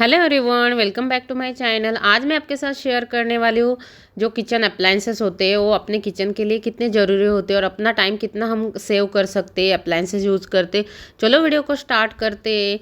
Hello everyone, welcome back to my channel. आज मैं आपके साथ शेयर करने वाली हूँ जो किचन अप्लायंसेस होते हैं वो अपने किचन के लिए कितने ज़रूरी होते हैं और अपना टाइम कितना हम सेव कर सकते हैं अप्लायंसेस यूज़ करते। चलो वीडियो को स्टार्ट करते हैं।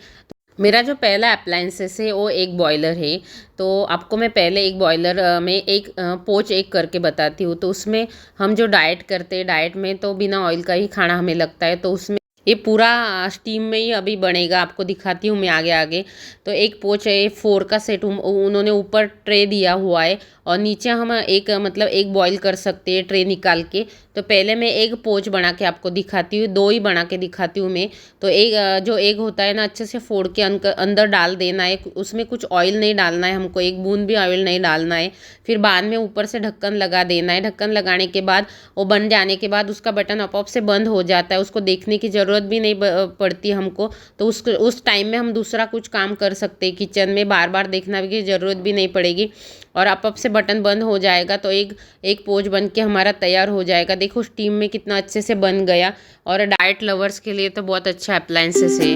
मेरा जो पहला अप्लायंसेस है वो एक बॉयलर है। तो आपको मैं पहले एक बॉयलर में एक पोच एक करके बताती हूँ। तो उसमें हम जो डाइट करते हैं, डाइट में तो बिना ऑयल का ही खाना हमें लगता है, तो उसमें ये पूरा स्टीम में ही अभी बनेगा। आपको दिखाती हूँ मैं आगे आगे। तो एक पोच है, 4 का सेट उन्होंने ऊपर ट्रे दिया हुआ है और नीचे हम एक मतलब एक बॉईल कर सकते हैं ट्रे निकाल के। तो पहले मैं एक पोच बना के आपको दिखाती हूँ, दो ही बना के दिखाती हूँ मैं। तो एक जो एग होता है ना, अच्छे से फोड़ के अंदर डाल देना है। उसमें कुछ ऑयल नहीं डालना है हमको, एक बूंद भी ऑयल नहीं डालना है। फिर बाद में ऊपर से ढक्कन लगा देना है। ढक्कन लगाने के बाद वो बन जाने के बाद उसका बटन अपॉप से बंद हो जाता है, उसको देखने की ज़रूरत भी नहीं पड़ती हमको। तो उस टाइम में हम दूसरा कुछ काम कर सकते हैं किचन में, बार बार देखना की ज़रूरत भी नहीं पड़ेगी और अपॉप से बटन बंद हो जाएगा। तो एक एक पोच बन के हमारा तैयार हो जाएगा। देखो स्टीम में कितना अच्छे से बन गया और डाइट लवर्स के लिए तो बहुत अच्छा अप्लायंसेस है।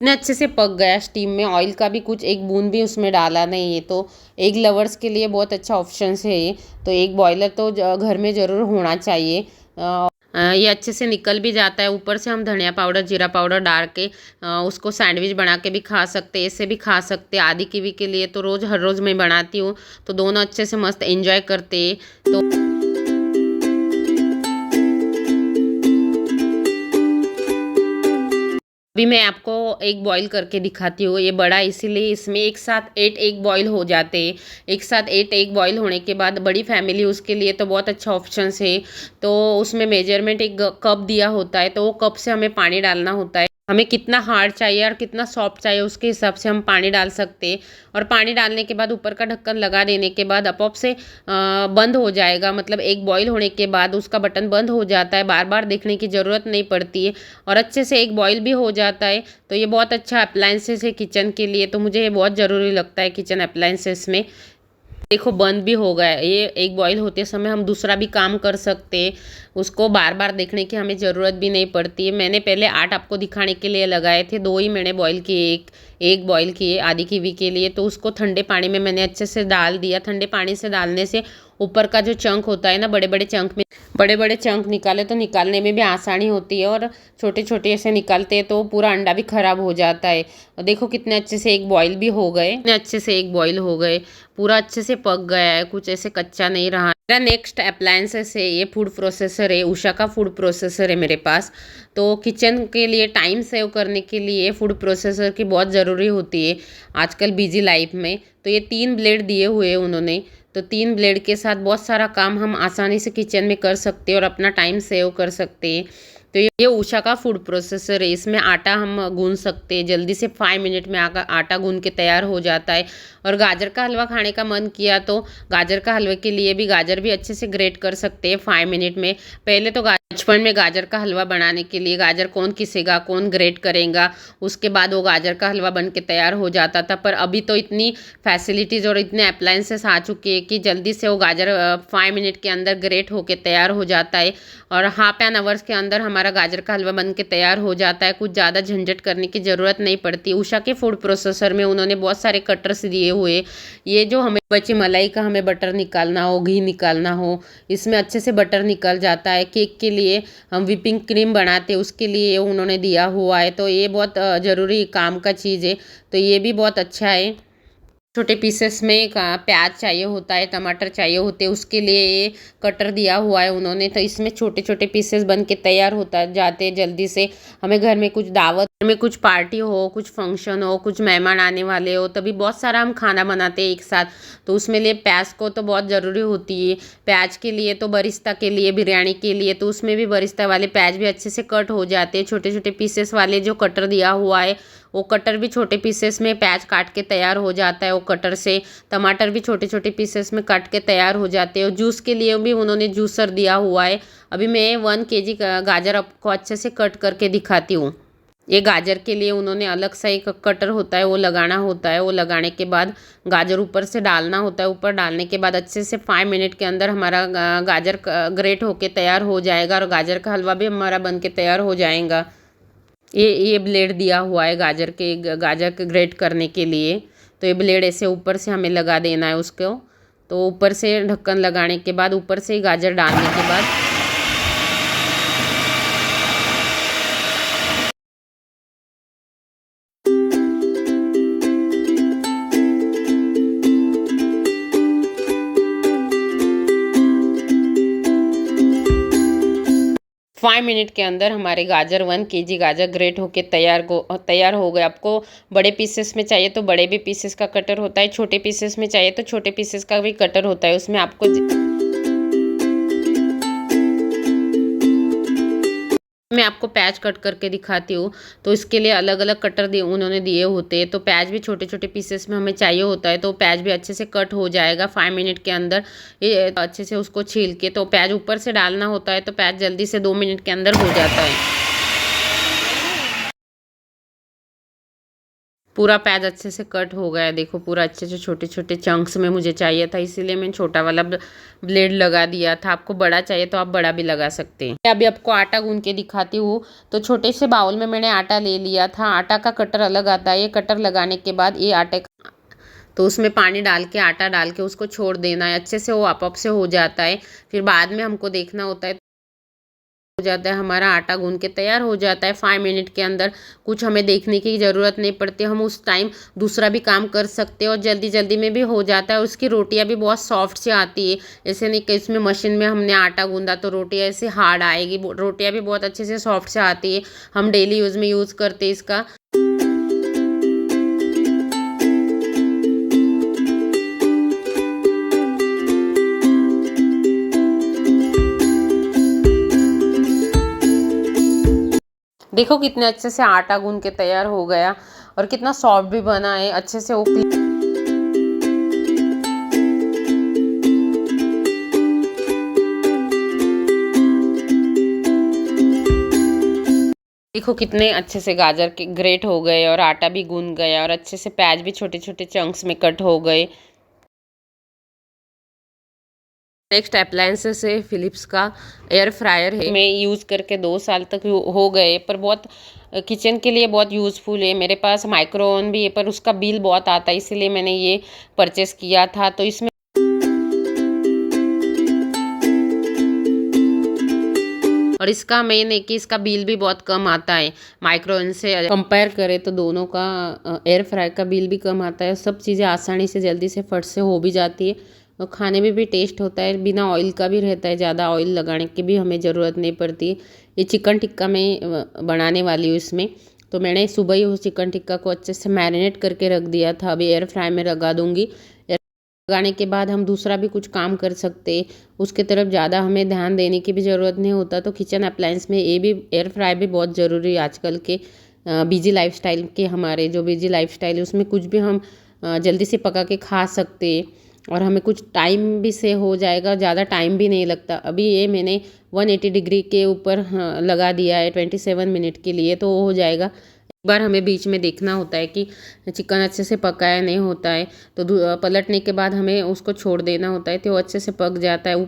इतने अच्छे से पक गया स्टीम में, ऑयल का भी कुछ एक बूंद भी उसमें डाला नहीं है। तो एग लवर्स के लिए बहुत अच्छा ऑप्शन है ये। तो एक बॉयलर तो घर में ज़रूर होना चाहिए। ये अच्छे से निकल भी जाता है। ऊपर से हम धनिया पाउडर, जीरा पाउडर डाल के उसको सैंडविच बना के भी खा सकते हैं, ऐसे भी खा सकते हैं। आधी कीवी के लिए तो हर रोज़ मैं बनाती हूँ, तो दोनों अच्छे से मस्त एंजॉय करते हैं। तो अभी मैं आपको एक बॉईल करके दिखाती हूँ। ये बड़ा इसीलिए इसमें एक साथ 8 एग बॉईल हो जाते हैं। एक साथ 8 एग बॉईल होने के बाद बड़ी फैमिली उसके लिए तो बहुत अच्छा ऑप्शन है। तो उसमें मेजरमेंट एक कप दिया होता है, तो वो कप से हमें पानी डालना होता है। हमें कितना हार्ड चाहिए और कितना सॉफ्ट चाहिए उसके हिसाब से हम पानी डाल सकते हैं। और पानी डालने के बाद ऊपर का ढक्कन लगा देने के बाद अपॉप से बंद हो जाएगा। मतलब एक बॉईल होने के बाद उसका बटन बंद हो जाता है, बार बार देखने की ज़रूरत नहीं पड़ती है और अच्छे से एक बॉईल भी हो जाता है। तो ये बहुत अच्छा अप्लायंसेस है किचन के लिए, तो मुझे ये बहुत ज़रूरी लगता है किचन अप्लायंसेस में। देखो बंद भी हो गया। ये एक बॉईल होते समय हम दूसरा भी काम कर सकते हैं, उसको बार बार देखने की हमें ज़रूरत भी नहीं पड़ती है। मैंने पहले 8 आपको दिखाने के लिए लगाए थे, 2 ही मैंने बॉईल किए, एक बॉईल किए आधी कीवी के लिए। तो उसको ठंडे पानी में मैंने अच्छे से डाल दिया। ठंडे पानी से डालने से ऊपर का जो चंक होता है ना, बड़े बड़े चंक निकाले तो निकालने में भी आसानी होती है और छोटे छोटे ऐसे निकालते हैं तो पूरा अंडा भी ख़राब हो जाता है। और देखो कितने अच्छे से एक बॉईल भी हो गए, कितने अच्छे से एक बॉईल हो गए, पूरा अच्छे से पक गया है, कुछ ऐसे कच्चा नहीं रहा। मेरा नेक्स्ट अप्लायंसेस है, ये फूड प्रोसेसर है, उषा का फूड प्रोसेसर है मेरे पास। तो किचन के लिए टाइम सेव करने के लिए फूड प्रोसेसर की बहुत ज़रूरी होती है आजकल बिजी लाइफ में। तो ये 3 ब्लेड दिए हुए हैं उन्होंने। तो 3 ब्लेड के साथ बहुत सारा काम हम आसानी से किचन में कर सकते हैं और अपना टाइम सेव कर सकते हैं। तो ये उषा का फूड प्रोसेसर है। इसमें आटा हम गूंद सकते हैं, जल्दी से 5 मिनट में आटा गूंद के तैयार हो जाता है। और गाजर का हलवा खाने का मन किया तो गाजर का हलवे के लिए भी गाजर भी अच्छे से ग्रेट कर सकते हैं 5 मिनट में। पहले तो बचपन में गाजर का हलवा बनाने के लिए गाजर कौन किसेगा, कौन ग्रेट करेगा, उसके बाद वो गाजर का हलवा बन के तैयार हो जाता था। पर अभी तो इतनी फैसिलिटीज़ और इतने अप्लायंसेस आ चुके हैं कि जल्दी से वो गाजर 5 मिनट के अंदर ग्रेट होके तैयार हो जाता है और हाफ एन आवर्स के अंदर हमारा गाजर का हलवा बन के तैयार हो जाता है। कुछ ज़्यादा झंझट करने की ज़रूरत नहीं पड़ती। उषा के फूड प्रोसेसर में उन्होंने बहुत सारे कटर्स दिए हुए। ये जो हमें बची मलाई का हमें बटर निकालना हो, घी निकालना हो, इसमें अच्छे से बटर निकल जाता है। केक के लिए हम व्हिपिंग क्रीम बनाते हैं, उसके लिए उन्होंने दिया हुआ है। तो ये बहुत ज़रूरी काम का चीज़ है। तो ये भी बहुत अच्छा है। छोटे पीसेस में प्याज चाहिए होता है, टमाटर चाहिए होते हैं, उसके लिए ये कटर दिया हुआ है उन्होंने। तो इसमें छोटे छोटे पीसेस बन के तैयार होता जाते हैं जल्दी से। हमें घर में कुछ दावत में कुछ पार्टी हो, कुछ फंक्शन हो, कुछ मेहमान आने वाले हो, तभी बहुत सारा हम खाना बनाते हैं एक साथ। तो उसमें लिए प्याज को तो बहुत ज़रूरी होती है। प्याज के लिए तो बरिस्ता के लिए, बिरयानी के लिए तो उसमें भी बरिस्ता वाले प्याज भी अच्छे से कट हो जाते हैं। छोटे छोटे पीसेस वाले जो कटर दिया हुआ है वो कटर भी छोटे पीसेस में प्याज काट के तैयार हो जाता है। वो कटर से टमाटर भी छोटे छोटे पीसेस में काट के तैयार हो जाते हैं। और जूस के लिए भी उन्होंने जूसर दिया हुआ है। अभी मैं 1 केजी गाजर आपको अच्छे से कट करके दिखाती हूँ। ये गाजर के लिए उन्होंने अलग सा एक कटर होता है, वो लगाना होता है। वो लगाने के बाद गाजर ऊपर से डालना होता है। ऊपर डालने के बाद अच्छे से 5 मिनट के अंदर हमारा गाजर ग्रेट होके तैयार हो जाएगा और गाजर का हलवा भी हमारा बन के तैयार हो जाएगा। ये ब्लेड दिया हुआ है गाजर के ग्रेट करने के लिए। तो ये ब्लेड ऐसे ऊपर से हमें लगा देना है उसको। तो ऊपर से ढक्कन लगाने के बाद ऊपर से गाजर डालने के बाद 5 मिनट के अंदर हमारे गाजर 1 kg गाजर ग्रेट होके तैयार हो गए। आपको बड़े पीसेस में चाहिए तो बड़े भी पीसेस का कटर होता है, छोटे पीसेस में चाहिए तो छोटे पीसेस का भी कटर होता है। उसमें आपको मैं आपको पैच कट करके दिखाती हूँ। तो इसके लिए अलग अलग कटर दिए उन्होंने दिए होते हैं। तो पैच भी छोटे छोटे पीसेस में हमें चाहिए होता है, तो पैच भी अच्छे से कट हो जाएगा 5 मिनट के अंदर। ये अच्छे से उसको छील के, तो पैच ऊपर से डालना होता है तो पैच जल्दी से 2 मिनट के अंदर हो जाता है। पूरा पैच अच्छे से कट हो गया है, देखो पूरा अच्छे से छोटे छोटे चंक्स में मुझे चाहिए था, इसीलिए मैंने छोटा वाला ब्लेड लगा दिया था। आपको बड़ा चाहिए तो आप बड़ा भी लगा सकते हैं। अभी आपको आटा गूंद के दिखाती हूँ। तो छोटे से बाउल में मैंने आटा ले लिया था। आटा का कटर अलग आता है। ये कटर लगाने के बाद ये आटे तो उसमें पानी डाल के आटा डाल के उसको छोड़ देना है अच्छे से, वो आप से हो जाता है। फिर बाद में हमको देखना होता है, हो जाता है हमारा आटा गूंद के तैयार हो जाता है 5 मिनट के अंदर। कुछ हमें देखने की ज़रूरत नहीं पड़ती, हम उस टाइम दूसरा भी काम कर सकते हैं और जल्दी जल्दी में भी हो जाता है। उसकी रोटियां भी बहुत सॉफ्ट से आती है। ऐसे नहीं कि इसमें मशीन में हमने आटा गूंदा तो रोटियां ऐसे हार्ड आएगी, रोटियां भी बहुत अच्छे से सॉफ्ट से आती है। हम डेली यूज़ में यूज़ करते हैं इसका। देखो कितने अच्छे से आटा गूंद के तैयार हो गया और कितना सॉफ्ट भी बना है अच्छे से वो। देखो कितने अच्छे से गाजर के ग्रेट हो गए और आटा भी गूंद गया और अच्छे से प्याज भी छोटे छोटे चंक्स में कट हो गए। नेक्स्ट अप्लायंसेस है फिलिप्स का एयर फ्रायर है। मैं यूज़ करके 2 साल तक हो गए, पर बहुत किचन के लिए बहुत यूज़फुल है। मेरे पास माइक्रो ओवन भी है पर उसका बिल बहुत आता है, इसीलिए मैंने ये परचेस किया था। तो इसमें और इसका मेन है कि इसका बिल भी बहुत कम आता है। माइक्रो ओवन से कंपेयर करें तो दोनों का एयर फ्रायर का बिल भी कम आता है। सब चीज़ें आसानी से जल्दी से फट से हो भी जाती है और खाने में भी टेस्ट होता है। बिना ऑयल का भी रहता है, ज़्यादा ऑयल लगाने की भी हमें ज़रूरत नहीं पड़ती। ये चिकन टिक्का मैं बनाने वाली हूँ इसमें। तो मैंने सुबह ही उस चिकन टिक्का को अच्छे से मैरिनेट करके रख दिया था। अभी एयर फ्राई में लगा दूँगी। लगाने के बाद हम दूसरा भी कुछ काम कर सकते, उसके तरफ ज़्यादा हमें ध्यान देने की भी ज़रूरत नहीं होता। तो किचन अप्लायंस में ये भी एयर फ्राई भी बहुत ज़रूरी है आजकल के बिजी लाइफस्टाइल के। हमारे जो बिजी लाइफस्टाइल है उसमें कुछ भी हम जल्दी से पका के खा सकते और हमें कुछ टाइम भी से हो जाएगा, ज़्यादा टाइम भी नहीं लगता। अभी ये मैंने 180 डिग्री के ऊपर लगा दिया है 27 मिनट के लिए, तो वो हो जाएगा। एक बार हमें बीच में देखना होता है कि चिकन अच्छे से पकाया नहीं होता है, तो पलटने के बाद हमें उसको छोड़ देना होता है, तो वो अच्छे से पक जाता है।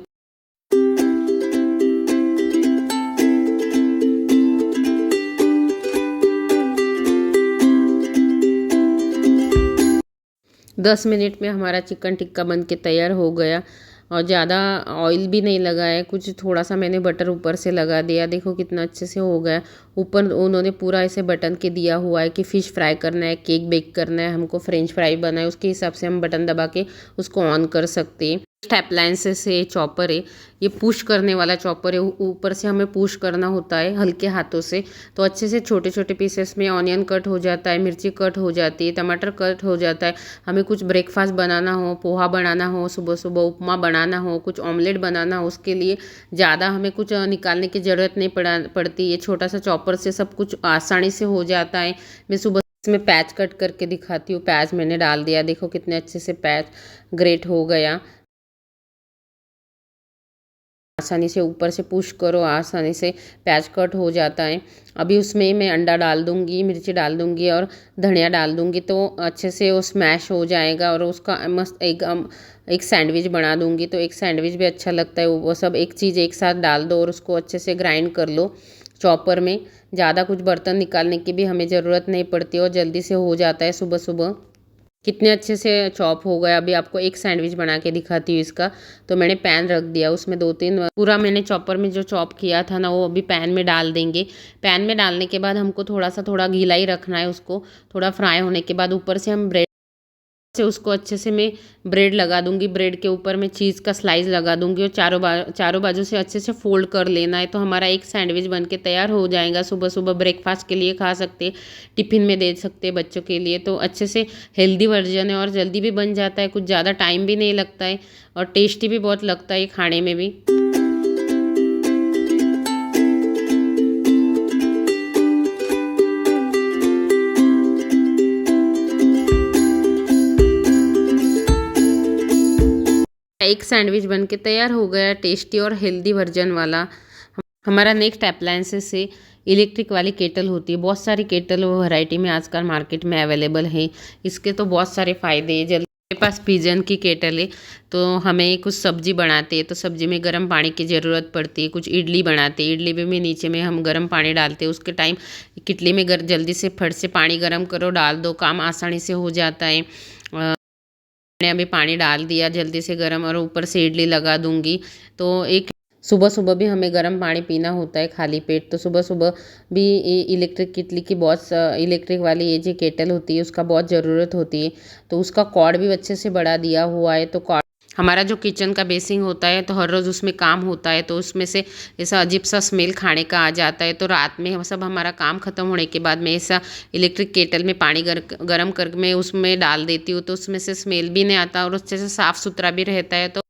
10 मिनट में हमारा चिकन टिक्का बन के तैयार हो गया और ज़्यादा ऑयल भी नहीं लगा है, कुछ थोड़ा सा मैंने बटर ऊपर से लगा दिया। देखो कितना अच्छे से हो गया। ऊपर उन्होंने पूरा ऐसे बटन के दिया हुआ है कि फ़िश फ्राई करना है, केक बेक करना है, हमको फ्रेंच फ्राई बनाए, उसके हिसाब से हम बटन दबा के उसको ऑन कर सकते हैं। अप्लायंसेस है, चॉपर है, ये पुश करने वाला चॉपर है। ऊपर से हमें पुश करना होता है हल्के हाथों से, तो अच्छे से छोटे छोटे पीसेस में ऑनियन कट हो जाता है, मिर्ची कट हो जाती है, टमाटर कट हो जाता है। हमें कुछ ब्रेकफास्ट बनाना हो, पोहा बनाना हो, सुबह सुबह उपमा बनाना हो, कुछ ऑमलेट बनाना हो, उसके लिए ज़्यादा हमें कुछ निकालने की ज़रूरत नहीं पड़ती। ये छोटा सा चॉपर से सब कुछ आसानी से हो जाता है। मैं सुबह इसमें पैच कट करके दिखाती हूँ। पैच मैंने डाल दिया, देखो कितने अच्छे से पैच ग्रेट हो गया। आसानी से ऊपर से पुश करो, आसानी से पैच कट हो जाता है। अभी उसमें मैं अंडा डाल दूँगी, मिर्ची डाल दूँगी और धनिया डाल दूँगी, तो अच्छे से वो स्मैश हो जाएगा और उसका मस्त एक सैंडविच बना दूँगी। तो एक सैंडविच भी अच्छा लगता है। वो सब एक चीज़ एक साथ डाल दो और उसको अच्छे से ग्राइंड कर लो। चॉपर में। ज़्यादा कुछ बर्तन निकालने की भी हमें ज़रूरत नहीं पड़ती और जल्दी से हो जाता है सुबह सुबह। कितने अच्छे से चॉप हो गया। अभी आपको एक सैंडविच बना के दिखाती हूँ इसका। तो मैंने पैन रख दिया, उसमें 2-3 पूरा मैंने चॉपर में जो चॉप किया था ना वो अभी पैन में डाल देंगे। पैन में डालने के बाद हमको थोड़ा गीला ही रखना है उसको। थोड़ा फ्राई होने के बाद ऊपर से हम ब्रेड से उसको अच्छे से मैं ब्रेड लगा दूंगी। ब्रेड के ऊपर मैं चीज़ का स्लाइस लगा दूंगी और चारों बाजू से अच्छे से फोल्ड कर लेना है। तो हमारा एक सैंडविच बन के तैयार हो जाएगा। सुबह सुबह ब्रेकफास्ट के लिए खा सकते, टिफ़िन में दे सकते बच्चों के लिए। तो अच्छे से हेल्दी वर्जन है और जल्दी भी बन जाता है, कुछ ज़्यादा टाइम भी नहीं लगता है और टेस्टी भी बहुत लगता है खाने में भी। एक सैंडविच बन के तैयार हो गया, टेस्टी और हेल्दी वर्जन वाला। हमारा नेक्स्ट अप्लायंसेस से इलेक्ट्रिक वाली केटल होती है। बहुत सारी केटल वो वैरायटी में आजकल मार्केट में अवेलेबल है। इसके तो बहुत सारे फ़ायदे हैं। जल्दी मेरे पास पिजन की केटल है, तो हमें कुछ सब्जी बनाते हैं तो सब्जी में गर्म पानी की ज़रूरत पड़ती है। कुछ इडली बनाते हैं, इडली में नीचे में हम गर्म पानी डालते हैं। उसके टाइम किटली में जल्दी से फट से पानी गर्म करो, डाल दो, काम आसानी से हो जाता है। मैंने अभी पानी डाल दिया जल्दी से गर्म और ऊपर से इडली लगा दूंगी। तो एक सुबह सुबह भी हमें गर्म पानी पीना होता है खाली पेट। तो सुबह सुबह भी इलेक्ट्रिक केटली की बहुत इलेक्ट्रिक वाली ये जो केटल होती है उसका बहुत ज़रूरत होती है। तो उसका कॉर्ड भी अच्छे से बढ़ा दिया हुआ है। तो कॉर्ड हमारा जो किचन का बेसिंग होता है तो हर रोज़ उसमें काम होता है, तो उसमें से ऐसा अजीब सा स्मेल खाने का आ जाता है। तो रात में हम सब हमारा काम ख़त्म होने के बाद मैं ऐसा इलेक्ट्रिक केटल में पानी गर्म कर मैं उसमें डाल देती हूँ, तो उसमें से स्मेल भी नहीं आता और अच्छे से साफ़ सुथरा भी रहता है। तो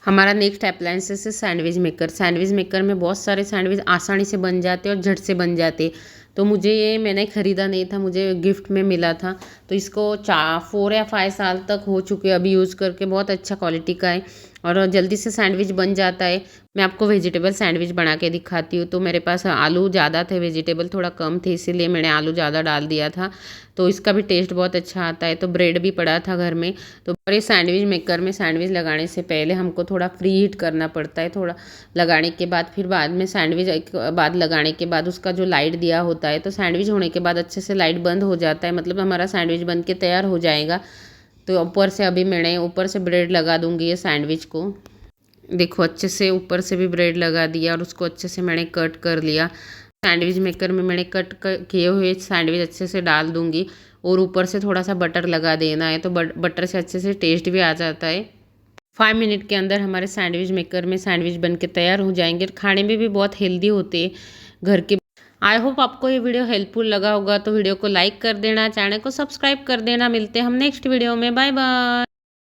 हमारा नेक्स्ट अप्लायंसेस है सैंडविच मेकर। सैंडविच मेकर में बहुत सारे सैंडविच आसानी से बन जाते हैं और झट से बन जाते। तो मुझे ये मैंने ख़रीदा नहीं था, मुझे गिफ्ट में मिला था। तो इसको 4 या 5 साल तक हो चुके अभी यूज़ करके। बहुत अच्छा क्वालिटी का है और जल्दी से सैंडविच बन जाता है। मैं आपको वेजिटेबल सैंडविच बना के दिखाती हूँ। तो मेरे पास आलू ज़्यादा थे, वेजिटेबल थोड़ा कम थे, इसीलिए मैंने आलू ज़्यादा डाल दिया था। तो इसका भी टेस्ट बहुत अच्छा आता है। तो ब्रेड भी पड़ा था घर में। तो ये सैंडविच मेकर में सैंडविच लगाने से पहले हमको थोड़ा प्री हीट करना पड़ता है। थोड़ा लगाने के बाद फिर बाद में सैंडविच एक बाद लगाने के बाद उसका जो लाइट दिया होता है, तो सैंडविच होने के बाद अच्छे से लाइट बंद हो जाता है, मतलब हमारा सैंडविच बन के तैयार हो जाएगा। तो ऊपर से अभी मैंने ऊपर से ब्रेड लगा दूंगी ये सैंडविच को। देखो अच्छे से ऊपर से भी ब्रेड लगा दिया और उसको अच्छे से मैंने कट कर लिया। सैंडविच मेकर में मैंने किए हुए सैंडविच अच्छे से डाल दूंगी और ऊपर से थोड़ा सा बटर लगा देना है। तो बटर से अच्छे से टेस्ट भी आ जाता है। 5 मिनट के अंदर हमारे सैंडविच मेकर में सैंडविच बन के तैयार हो जाएंगे और खाने में भी बहुत हेल्दी होते हैं घर के। आई होप आपको ये वीडियो हेल्पफुल लगा होगा। तो वीडियो को लाइक कर देना, चैनल को सब्सक्राइब कर देना। मिलते हैं हम नेक्स्ट वीडियो में। Bye bye.